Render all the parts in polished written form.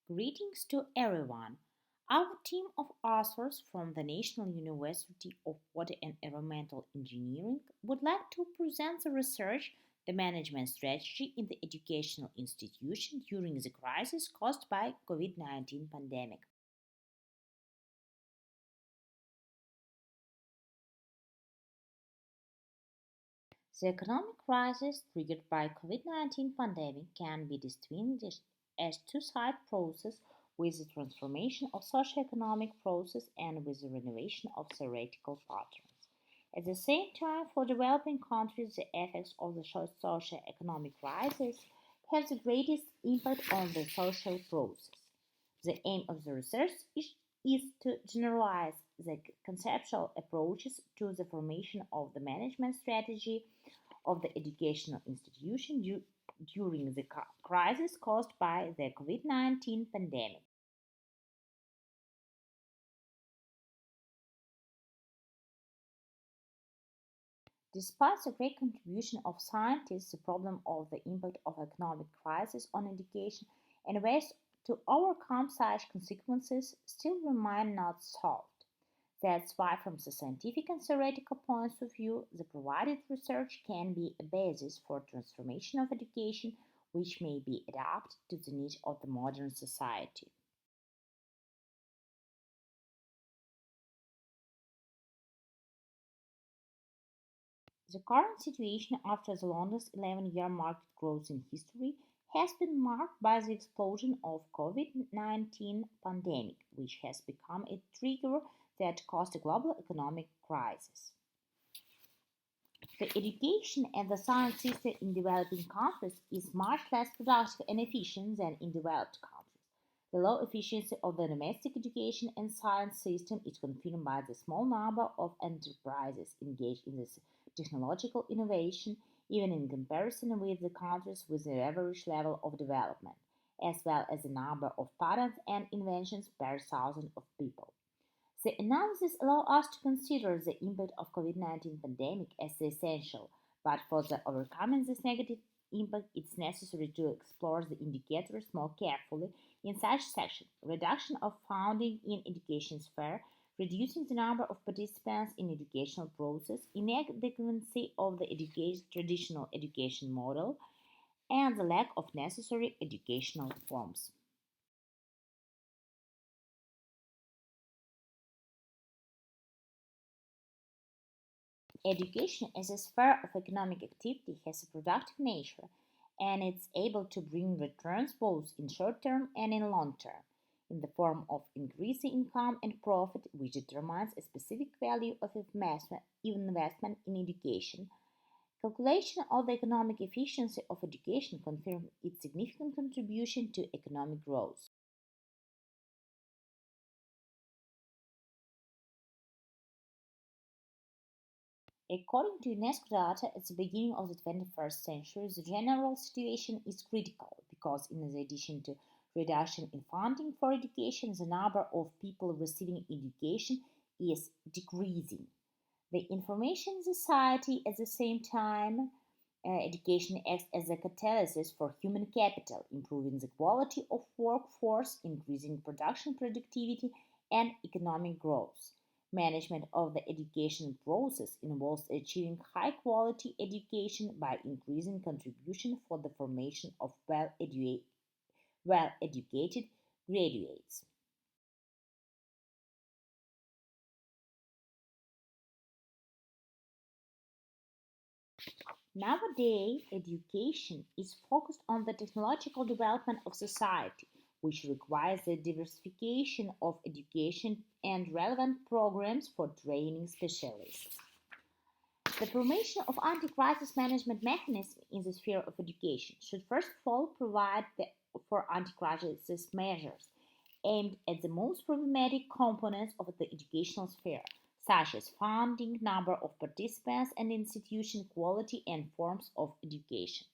Greetings to everyone. Our team of authors from the National University of Water and Environmental Engineering would like to present the research, the management strategy in the educational institution during the crisis caused by COVID-19 pandemic. The economic crisis triggered by COVID-19 pandemic can be distinguished as two-side process with the transformation of socio-economic process and with the renovation of theoretical patterns. At the same time, for developing countries, the effects of the socio-economic crisis have the greatest impact on the social process. The aim of the research is to generalize the conceptual approaches to the formation of the management strategy of the educational institution during the crisis caused by the COVID-19 pandemic. Despite the great contribution of scientists, the problem of the impact of economic crisis on education and ways to overcome such consequences still remain not solved. That's why, from the scientific and theoretical points of view, the provided research can be a basis for transformation of education which may be adapted to the needs of the modern society. The current situation after the longest 11-year market growth in history has been marked by the explosion of COVID-19 pandemic, which has become a trigger that caused a global economic crisis. The education and the science system in developing countries is much less productive and efficient than in developed countries. The low efficiency of the domestic education and science system is confirmed by the small number of enterprises engaged in this technological innovation, even in comparison with the countries with the average level of development, as well as the number of patents and inventions per thousand of people. The analysis allows us to consider the impact of COVID-19 pandemic as essential, but for the overcoming this negative impact, it's necessary to explore the indicators more carefully in such section. Reduction of funding in education sphere, reducing the number of participants in educational process, inadequacy of the traditional education model, and the lack of necessary educational forms. Education as a sphere of economic activity has a productive nature and it's able to bring returns both in short term and in long term in the form of increasing income and profit which determines a specific value of investment in education. Calculation of the economic efficiency of education confirms its significant contribution to economic growth. According to UNESCO data at the beginning of the 21st century, the general situation is critical because, in addition to reduction in funding for education, the number of people receiving education is decreasing. The information society, at the same time, education acts as a catalyst for human capital, improving the quality of workforce, increasing production productivity, and economic growth. Management of the education process involves achieving high quality education by increasing contribution for the formation of well educated graduates. Nowadays, education is focused on the technological development of society, which requires the diversification of education and relevant programs for training specialists. The formation of anti-crisis management mechanisms in the sphere of education should first of all provide for anti-crisis measures aimed at the most problematic components of the educational sphere, such as funding, number of participants, and institution quality and forms of education.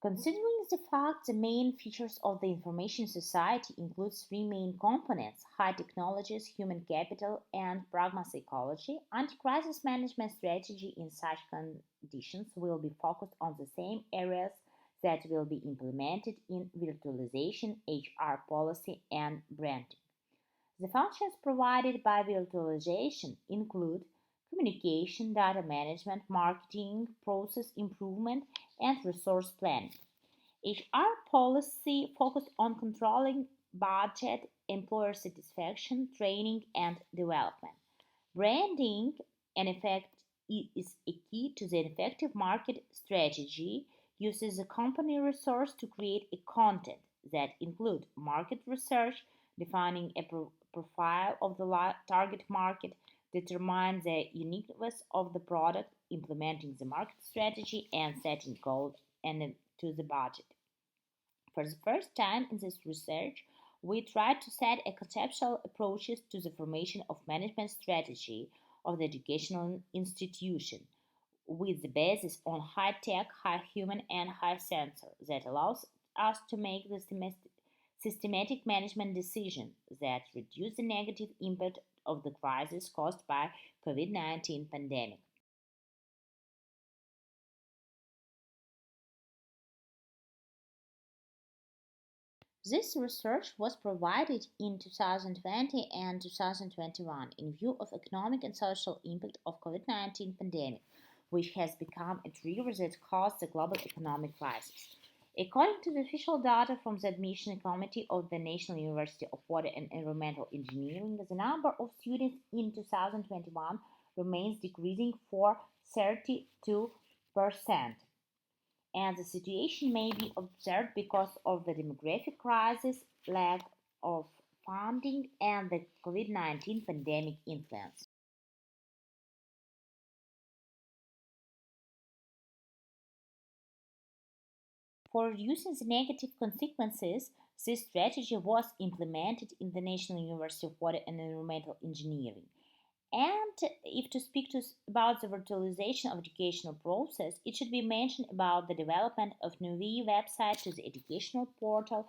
Considering the fact the main features of the information society includes three main components high technologies, human capital, and pragma-psychology, anti-crisis management strategy in such conditions will be focused on the same areas that will be implemented in virtualization, HR policy, and branding. The functions provided by virtualization include communication, data management, marketing, process improvement, and resource planning. HR policy focused on controlling budget, employer satisfaction, training, and development. Branding, in effect, is a key to the effective market strategy, uses the company resource to create a content that include market research, defining a profile of the target market, determine the uniqueness of the product, implementing the market strategy, and setting goals and to the budget. For the first time in this research, we tried to set a conceptual approaches to the formation of management strategy of the educational institution with the basis on high tech, high human, and high sensor that allows us to make the systematic management decision that reduce the negative impact of the crisis caused by COVID-19 pandemic. This research was provided in 2020 and 2021 in view of economic and social impact of COVID-19 pandemic, which has become a trigger that caused the global economic crisis. According to the official data from the admission committee of the National University of Water and Environmental Engineering, the number of students in 2021 remains decreasing for 32%, and the situation may be observed because of the demographic crisis, lack of funding, and the COVID-19 pandemic influence. For reducing the negative consequences, this strategy was implemented in the National University of Water and Environmental Engineering. And if to speak about the virtualization of educational process, it should be mentioned about the development of NUVI website to the educational portal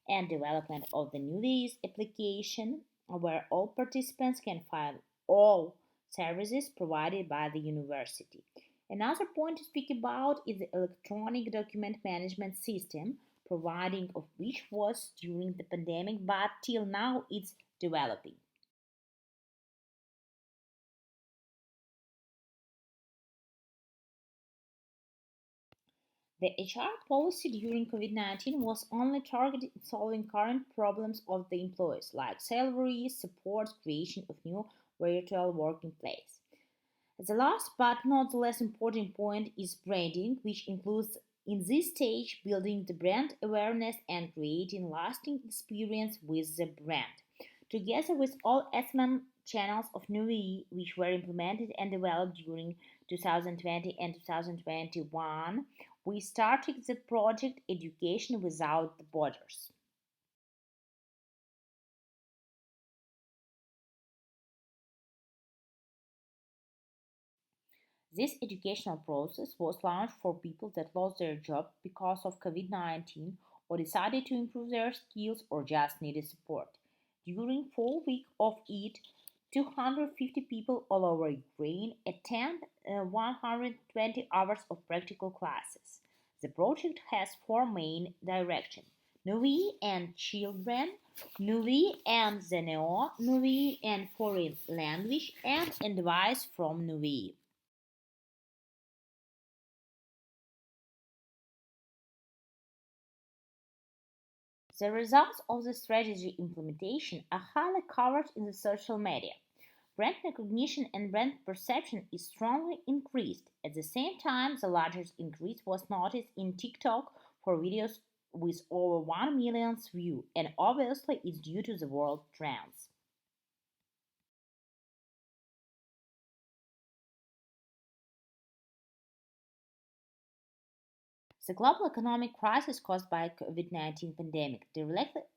and development of the NUVI's application where all participants can find all services provided by the university. Another point to speak about is the electronic document management system, providing of which was during the pandemic, but till now it's developing. The HR policy during COVID-19 was only targeted at solving current problems of the employees, like salaries, support, creation of new virtual working place. The last but not the less important point is branding, which includes in this stage building the brand awareness and creating lasting experience with the brand. Together with all SMM channels of NUI, which were implemented and developed during 2020 and 2021, we started the project Education Without the Borders. This educational process was launched for people that lost their job because of COVID-19 or decided to improve their skills or just needed support. During 4 weeks of it, 250 people all over Ukraine attend 120 hours of practical classes. The project has four main directions: NUI and children, NUI and ZNO, NUI and foreign language, and advice from NUI. The results of the strategy implementation are highly covered in the social media. Brand recognition and brand perception is strongly increased. At the same time, the largest increase was noticed in TikTok for videos with over 1 million views, and obviously it's due to the world trends. The global economic crisis caused by COVID-19 pandemic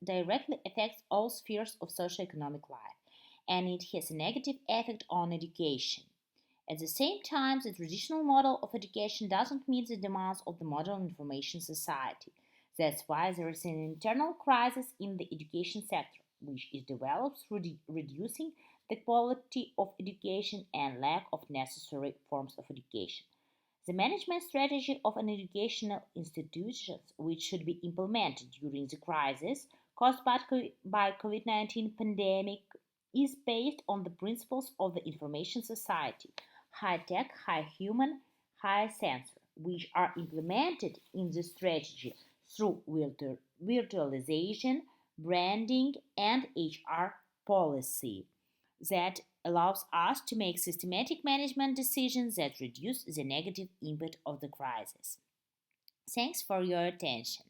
directly affects all spheres of socio-economic life, and it has a negative effect on education. At the same time, the traditional model of education doesn't meet the demands of the modern information society. That's why there is an internal crisis in the education sector, which is developed through reducing the quality of education and lack of necessary forms of education. The management strategy of an educational institutions, which should be implemented during the crisis caused by COVID-19 pandemic, is based on the principles of the information society, high tech, high human, high sensor, which are implemented in the strategy through virtualization, branding, and HR policy that allows us to make systematic management decisions that reduce the negative impact of the crisis. Thanks for your attention.